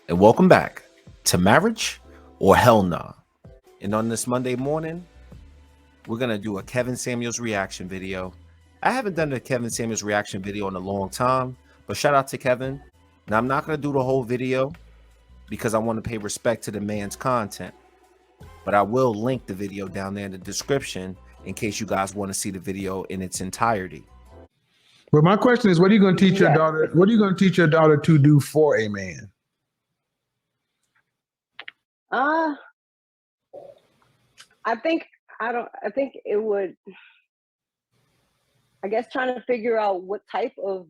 and welcome back to Marriage or Hell Nah. And on this Monday morning, we're going to do a Kevin Samuels reaction video. I haven't done a Kevin Samuels reaction video in a long time, but shout out to Kevin. Now, I'm not going to do the whole video because I want to pay respect to the man's content, but I will link the video down there in the description in case you guys want to see the video in its entirety. But my question is, what are you going to teach your daughter? What are you going to teach your daughter to do for a man? I think it would, I guess, trying to figure out what type of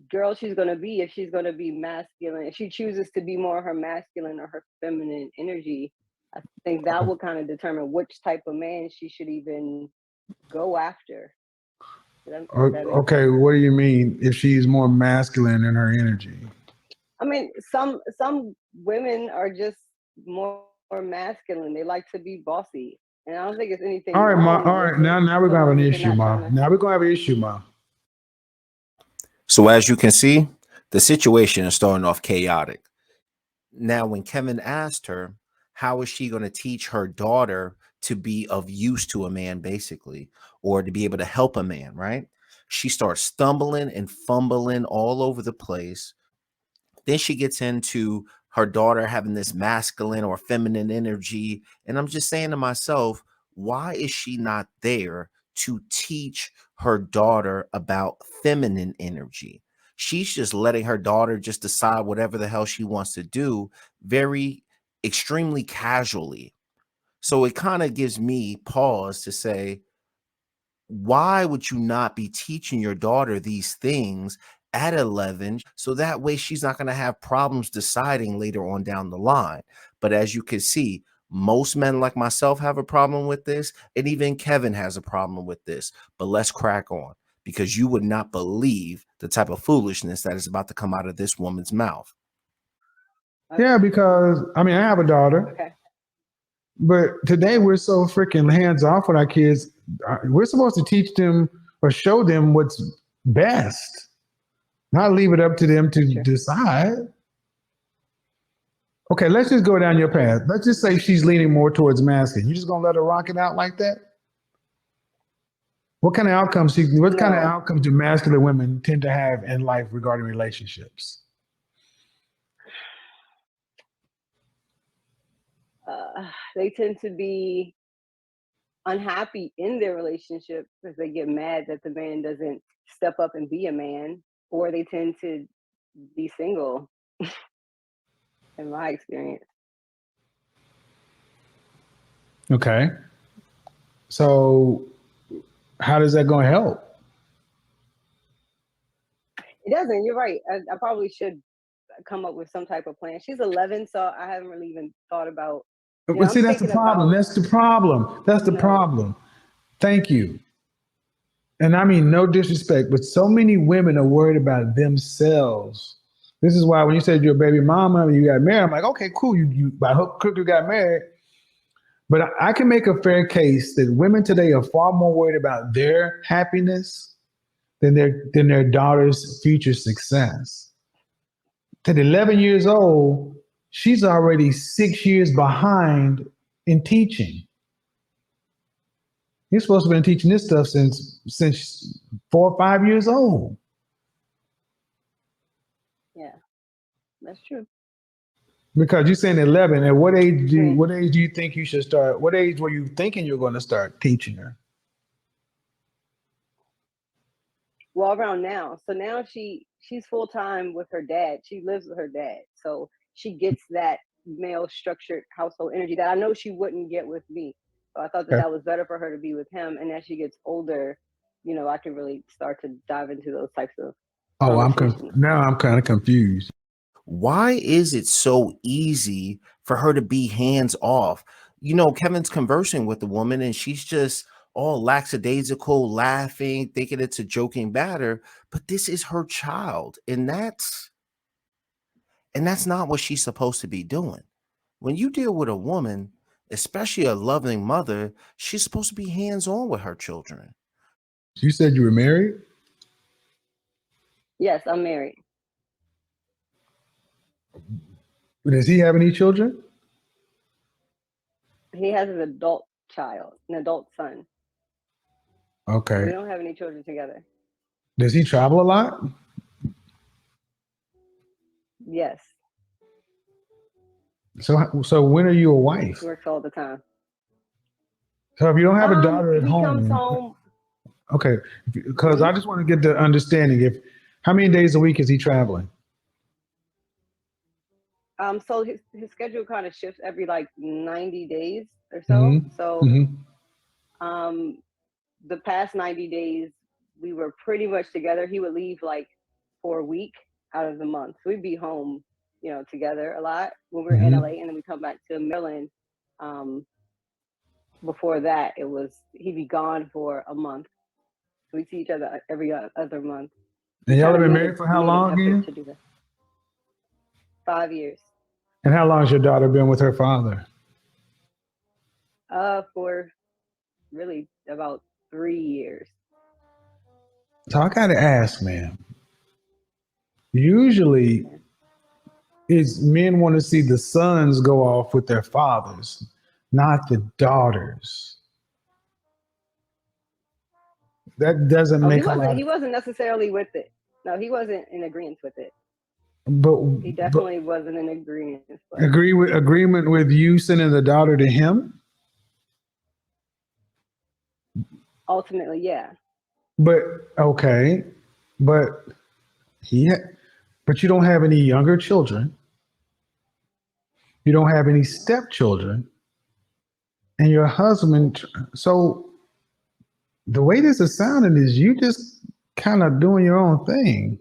girl she's going to be. If she's going to be masculine, if she chooses to be more her masculine or her feminine energy, I think that will kind of determine which type of man she should even go after. Okay, what do you mean if she's more masculine in her energy? I mean, some women are just more masculine. They like to be bossy, and I don't think it's anything. All right, Ma. wrong All right, with now we're gonna have an they're issue, not Ma. trying to- Now we're gonna have an issue, Ma. So as you can see, the situation is starting off chaotic. Now, when Kevin asked her, how is she going to teach her daughter to be of use to a man, basically, or to be able to help a man, right? She starts stumbling and fumbling all over the place. Then she gets into her daughter having this masculine or feminine energy. And I'm just saying to myself, why is she not there to teach her daughter about feminine energy? She's just letting her daughter just decide whatever the hell she wants to do, very extremely casually. So it kind of gives me pause to say, why would you not be teaching your daughter these things at 11 so that way she's not going to have problems deciding later on down the line? But as you can see, most men like myself have a problem with this, and even Kevin has a problem with this. But let's crack on, because you would not believe the type of foolishness that is about to come out of this woman's mouth. Yeah, because I mean, I have a daughter. Okay. But today we're so freaking hands off with our kids. We're supposed to teach them or show them what's best, not leave it up to them to decide. Okay, let's just go down your path. Let's just say she's leaning more towards masculine. You just gonna let her rock it out like that? What kind of outcomes? Kind of outcomes do masculine women tend to have in life regarding relationships? They tend to be unhappy in their relationship because they get mad that the man doesn't step up and be a man, or they tend to be single, in my experience. Okay. So how does that going to help? It doesn't. You're right. I probably should come up with some type of plan. She's 11, so I haven't really even thought about. But see, that's the problem. That's the problem. That's the problem. Thank you. And I mean, no disrespect, but so many women are worried about themselves. This is why when you said you're a baby mama and you got married, I'm like, okay, cool. You by hook crook you got married. But I can make a fair case that women today are far more worried about their happiness than their daughter's future success. At 11 years old, she's already 6 years behind in teaching. You're supposed to have been teaching this stuff since 4 or 5 years old. Yeah, that's true. Because you're saying 11. At what age do you think you should start? What age were you thinking you're going to start teaching her? Well, around now. So now she's full time with her dad. She lives with her dad, so she gets that male structured household energy that I know she wouldn't get with me. So I thought that was better for her to be with him. And as she gets older, I can really start to dive into those types of. Oh, now I'm kind of confused. Why is it so easy for her to be hands off? Kevin's conversing with the woman and she's just all lackadaisical, laughing, thinking it's a joking matter, but this is her child. And that's not what she's supposed to be doing. When you deal with a woman, especially a loving mother, she's supposed to be hands-on with her children. You said you were married? Yes, I'm married. Does he have any children? He has an adult child, an adult son. Okay. We don't have any children together. Does he travel a lot? Yes. So when are you a wife? He works all the time. So if you don't have a daughter at He comes home, home. okay, because I just want to get the understanding. If how many days a week is he traveling? So his schedule kind of shifts every like 90 days or so. Mm-hmm. So Mm-hmm. the past 90 days we were pretty much together. He would leave like for a week out of the month. So we'd be home, you know, together a lot when we were in LA, and then we come back to Maryland. Before that, it was he'd be gone for a month. So we see each other every other month. And y'all have been married for how long again? To do that. 5 years. And how long has your daughter been with her father? For really about 3 years. So I gotta ask, man. Usually, is men want to see the sons go off with their fathers, not the daughters. That doesn't make a lot. He wasn't necessarily with it. No, he wasn't in agreement with it. But he definitely wasn't in agreement. Agreement with you sending the daughter to him. Ultimately, yeah. But okay, but but you don't have any younger children. You don't have any stepchildren, and your husband. So the way this is sounding is you just kind of doing your own thing.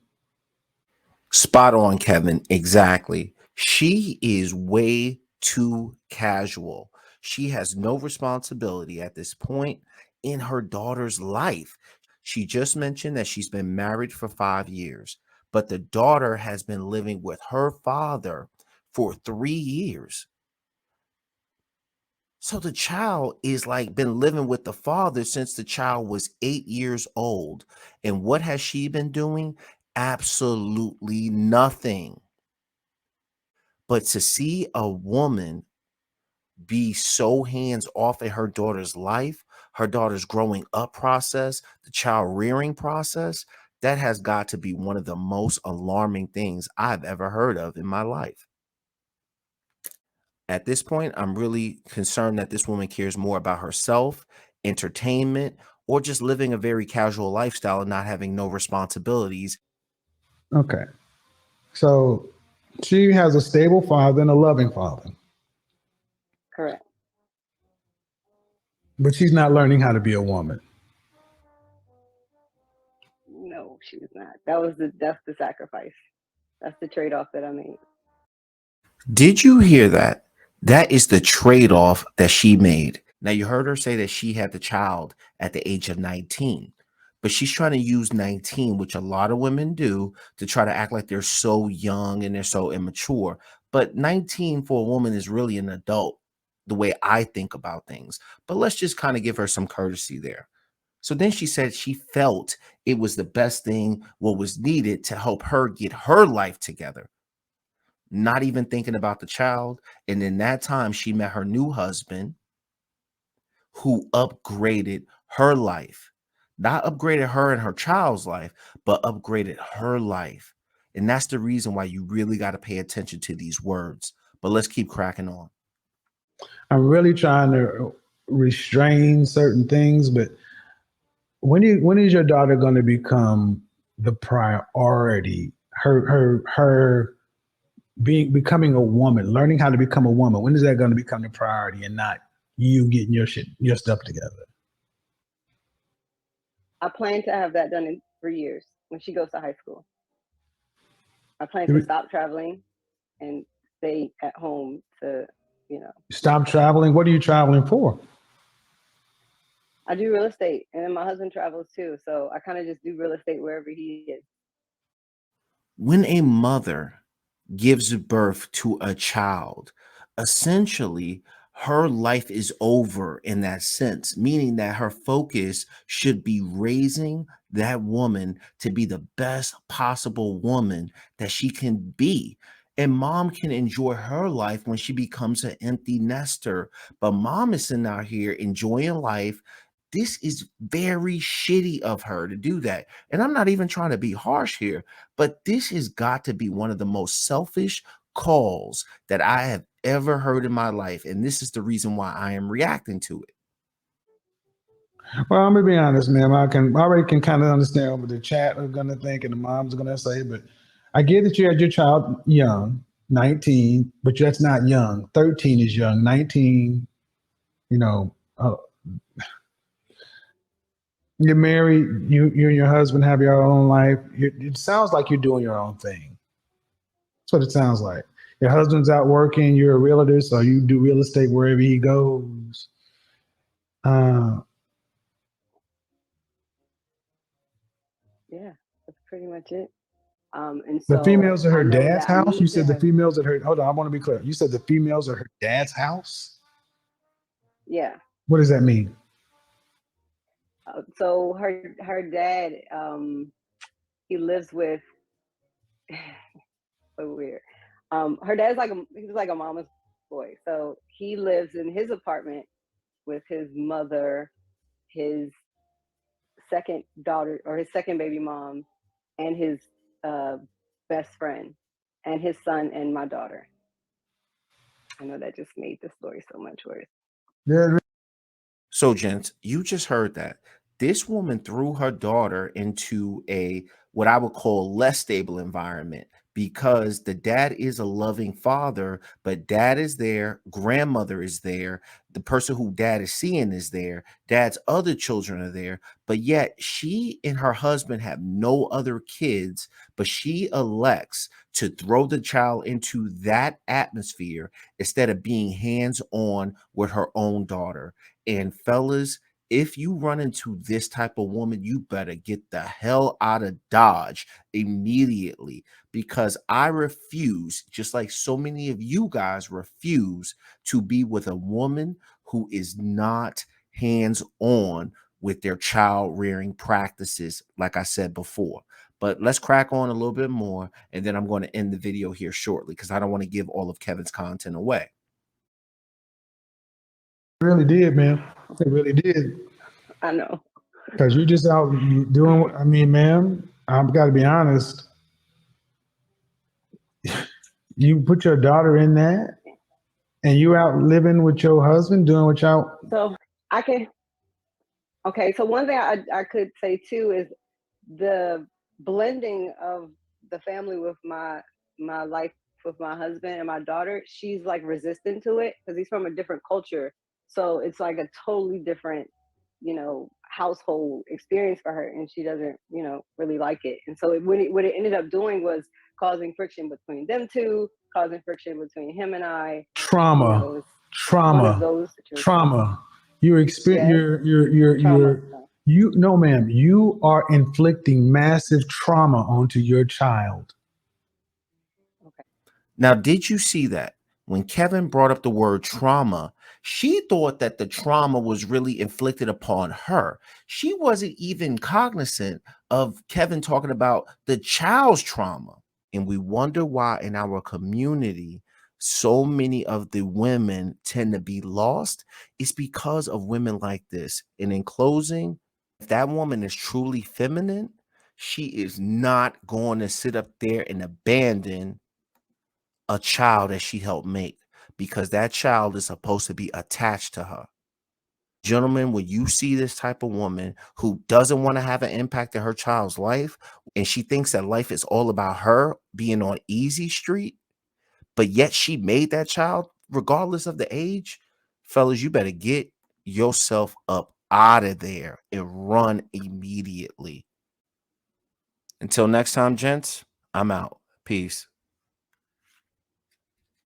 Spot on, Kevin. Exactly. She is way too casual. She has no responsibility at this point in her daughter's life. She just mentioned that she's been married for 5 years, but the daughter has been living with her father for 3 years. So the child is like been living with the father since the child was 8 years old. And what has she been doing? Absolutely nothing. But to see a woman be so hands off in her daughter's life, her daughter's growing up process, the child rearing process, that has got to be one of the most alarming things I've ever heard of in my life. At this point, I'm really concerned that this woman cares more about herself, entertainment, or just living a very casual lifestyle and not having no responsibilities. Okay. So she has a stable father and a loving father. Correct. But she's not learning how to be a woman. No, she was not. That's the sacrifice. That's the trade-off that I made. Did you hear that? That is the trade-off that she made. Now, you heard her say that she had the child at the age of 19, but she's trying to use 19, which a lot of women do, to try to act like they're so young and they're so immature. But 19 for a woman is really an adult, the way I think about things. But let's just kind of give her some courtesy there. So then she said she felt it was the best thing, what was needed to help her get her life together, not even thinking about the child. And in that time, she met her new husband who upgraded her life, not upgraded her and her child's life, but upgraded her life. And that's the reason why you really got to pay attention to these words. But let's keep cracking on. I'm really trying to restrain certain things, but when is your daughter going to become the priority? Her becoming a woman, learning how to become a woman. When is that going to become the priority and not you getting your stuff together? I plan to have that done in 3 years when she goes to high school. I plan to stop traveling and stay at home to, Stop traveling. What are you traveling for? I do real estate, and then my husband travels too. So I kind of just do real estate wherever he is. When a mother gives birth to a child, essentially her life is over in that sense, meaning that her focus should be raising that woman to be the best possible woman that she can be. and mom can enjoy her life when she becomes an empty nester. But mom is sitting out here enjoying life. This is very shitty of her to do that. And I'm not even trying to be harsh here, but this has got to be one of the most selfish calls that I have ever heard in my life. And this is the reason why I am reacting to it. Well, I'm gonna be honest, ma'am. I already can kind of understand what the chat are gonna think and the moms are gonna say, but I get that you had your child young, 19, but that's not young. 13 is young. 19, you know, you're married. You and your husband have your own life. It sounds like you're doing your own thing. That's what it sounds like. Your husband's out working. You're a realtor, so you do real estate wherever he goes. Uh, Yeah, that's pretty much it. And the so females at I her know dad's that I house. You need to said the have, females at her. Hold on, I want to be clear. You said the females at her dad's house. yeah. What does that mean? So her dad, he lives with, so weird. Her dad's like he was like a mama's boy. So he lives in his apartment with his mother, his second daughter or his second baby mom, and his uh, best friend, and his son and my daughter. I know that just made the story so much worse. Yeah, So, gents, you just heard that. This woman threw her daughter into a what I would call less stable environment because the dad is a loving father, but dad is there, grandmother is there, the person who dad is seeing is there, dad's other children are there, but yet she and her husband have no other kids, but she elects to throw the child into that atmosphere instead of being hands on with her own daughter. And fellas, if you run into this type of woman, you better get the hell out of Dodge immediately because I refuse, just like so many of you guys refuse to be with a woman who is not hands on with their child rearing practices, like I said before. But let's crack on a little bit more, and then I'm going to end the video here shortly because I don't want to give all of Kevin's content away. really did, man. It really did. I know. Because you just out doing. I mean, ma'am, I've got to be honest. You put your daughter in that, and you out living with your husband, doing what y'all. So I can. Okay, so one thing I could say too is the blending of the family with my life with my husband and my daughter. She's like resistant to it because he's from a different culture, so it's like a totally different, household experience for her, and she doesn't, really like it. And so what it ended up doing was causing friction between them two, causing friction between him and I. Trauma, It's one of trauma, those situations. trauma. You're experience. Yes, trauma. You no, ma'am. You are inflicting massive trauma onto your child. Okay. Now, did you see that? When Kevin brought up the word trauma, she thought that the trauma was really inflicted upon her. She wasn't even cognizant of Kevin talking about the child's trauma. And we wonder why in our community, so many of the women tend to be lost. It's because of women like this. And in closing, if that woman is truly feminine, she is not going to sit up there and abandon a child that she helped make because that child is supposed to be attached to her. Gentlemen, when you see this type of woman who doesn't want to have an impact in her child's life and she thinks that life is all about her being on easy street, but yet she made that child regardless of the age, fellas, you better get yourself up out of there and run immediately. Until next time, gents, I'm out. Peace.